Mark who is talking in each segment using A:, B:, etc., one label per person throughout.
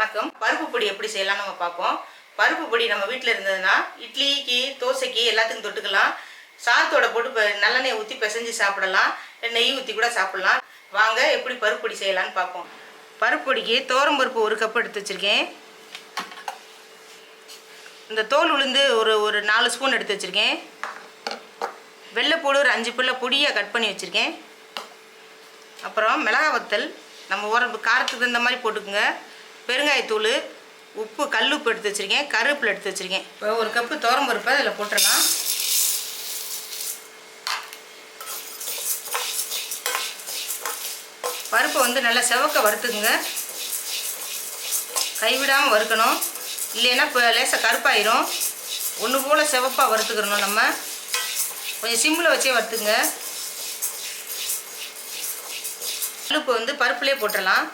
A: வணக்கம். பருப்பு பொடி எப்படி செய்யலாம் நம்ம பார்ப்போம். பருப்பு பொடி நம்ம வீட்டில் இருந்ததுன்னா இட்லிக்கு தோசைக்கு எல்லாத்துக்கும் தொட்டுக்கலாம். சாதத்தோட போட்டு நல்லெண்ணெய் ஊற்றி பிசைஞ்சு சாப்பிடலாம், நெய் ஊற்றி கூட சாப்பிடலாம். வாங்க எப்படி பருப்பு பொடி செய்யலான்னு பார்ப்போம். பருப்பு பொடிக்கு பருப்பு 1 கப் எடுத்து வச்சுருக்கேன். இந்த தோல் உளுந்து ஒரு 4 ஸ்பூன் எடுத்து வச்சுருக்கேன். வெள்ளைப்பூடு ஒரு 5 பல்ல பொடியாக கட் பண்ணி வச்சுருக்கேன். அப்புறம் மிளகாய் வத்தல் நம்ம உரப்பு காரத்துக்கு தகுந்த மாதிரி போட்டுக்குங்க. பெருங்காயத்தூள், உப்பு, கல்லுப்பு எடுத்து வச்சுருக்கேன். கருவேப்பிலை எடுத்து வச்சுருக்கேன். இப்போ 1 கப்பு பருப்பை அதில் போட்டுடலாம். பருப்பை நல்லா செவக்க வறுத்துக்குங்க. கைவிடாமல் வறுக்கணும், இல்லைன்னா இப்போ லேசாக கருப்பாயிரும். ஒன்று போல் செவப்பாக வறுத்துக்கிறணும். நம்ம கொஞ்சம் சிம்மில் வச்சே வறுத்துக்குங்க. கல்லுப்பு பருப்புலேயே போட்டுடலாம்.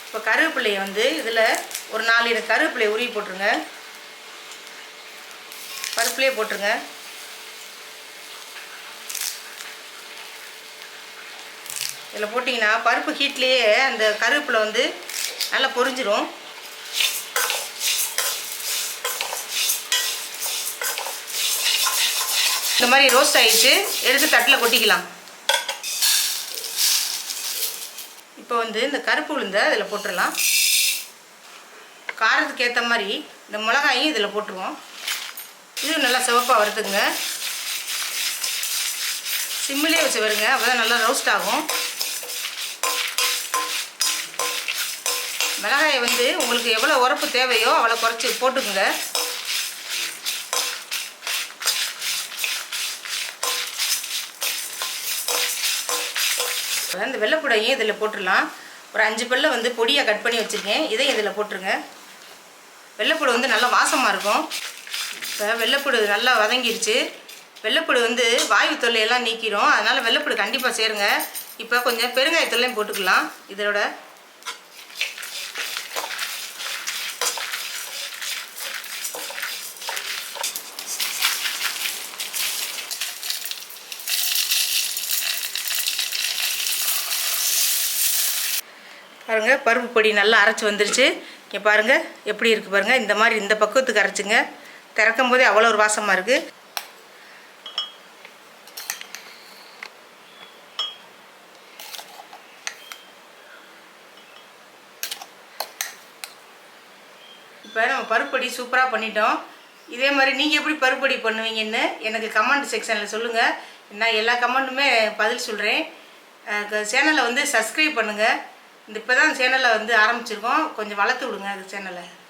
A: இப்போ கருவேப்பிலையை இதில் ஒரு 4 கருவேப்பிலையை உருவி போட்டுருங்க. பருப்புலேயே போட்டுருங்க. இதில் போட்டிங்கன்னா பருப்பு ஹீட்லேயே அந்த கருவேப்பிலை நல்லா பொரிஞ்சிரும். இந்த மாதிரி ரோஸ்ட் ஆகிடுச்சு, எடுத்து தட்டில் கொட்டிக்கலாம். இப்போ இந்த கருப்பு உளுந்தை அதில் போட்டுடலாம். காரத்துக்கு ஏற்ற மாதிரி இந்த மிளகாயும் இதில் போட்டுருவோம். இது நல்லா சிவப்பாக வறுத்துக்குங்க. சிம்மிலே வச்சு வருங்க, அப்போ தான் நல்லா ரோஸ்ட் ஆகும். மிளகாயை உங்களுக்கு எவ்வளோ உரப்பு தேவையோ அவ்வளோ குறைச்சி போட்டுக்குங்க. இந்த வெள்ளைப்பூடையும் இதில் போட்டுடலாம். ஒரு 5 பல்ல பொடியாக கட் பண்ணி வச்சுருக்கேன். இதையும் இதில் போட்டுருங்க. வெள்ளைப்பூடு நல்லா வாசமாக இருக்கும். இப்போ வெள்ளைப்பூடு நல்லா வதங்கிடுச்சு. வெள்ளைப்பூடு வாயு தொல்லையெல்லாம் நீக்கிடும். அதனால் வெள்ளைப்பூடு கண்டிப்பாக சேருங்க. இப்போ கொஞ்சம் பெருங்காயத்தூளையும் போட்டுக்கலாம் இதோட. பாருங்கள், பருப்பு பொடி நல்லா அரைச்சி வந்துருச்சு. இங்கே பாருங்கள் எப்படி இருக்குது பாருங்கள். இந்த மாதிரி இந்த பக்குவத்துக்கு அரைச்சிங்க. திறக்கும் போதே அவ்வளோ ஒரு வாசமாக இருக்குது. இப்போ நம்ம பருப்பு பொடி சூப்பராக பண்ணிட்டோம். இதே மாதிரி நீங்கள் எப்படி பருப்பு பொடி பண்ணுவீங்கன்னு எனக்கு கமெண்ட் செக்ஷனில் சொல்லுங்கள். நான் எல்லா கமெண்ட்டுமே பதில் சொல்கிறேன். சேனலை சப்ஸ்கிரைப் பண்ணுங்கள். இப்போ தான் சேனலை ஆரம்பிச்சிருக்கோம். கொஞ்சம் வளர்த்து விடுங்க அது சேனலை.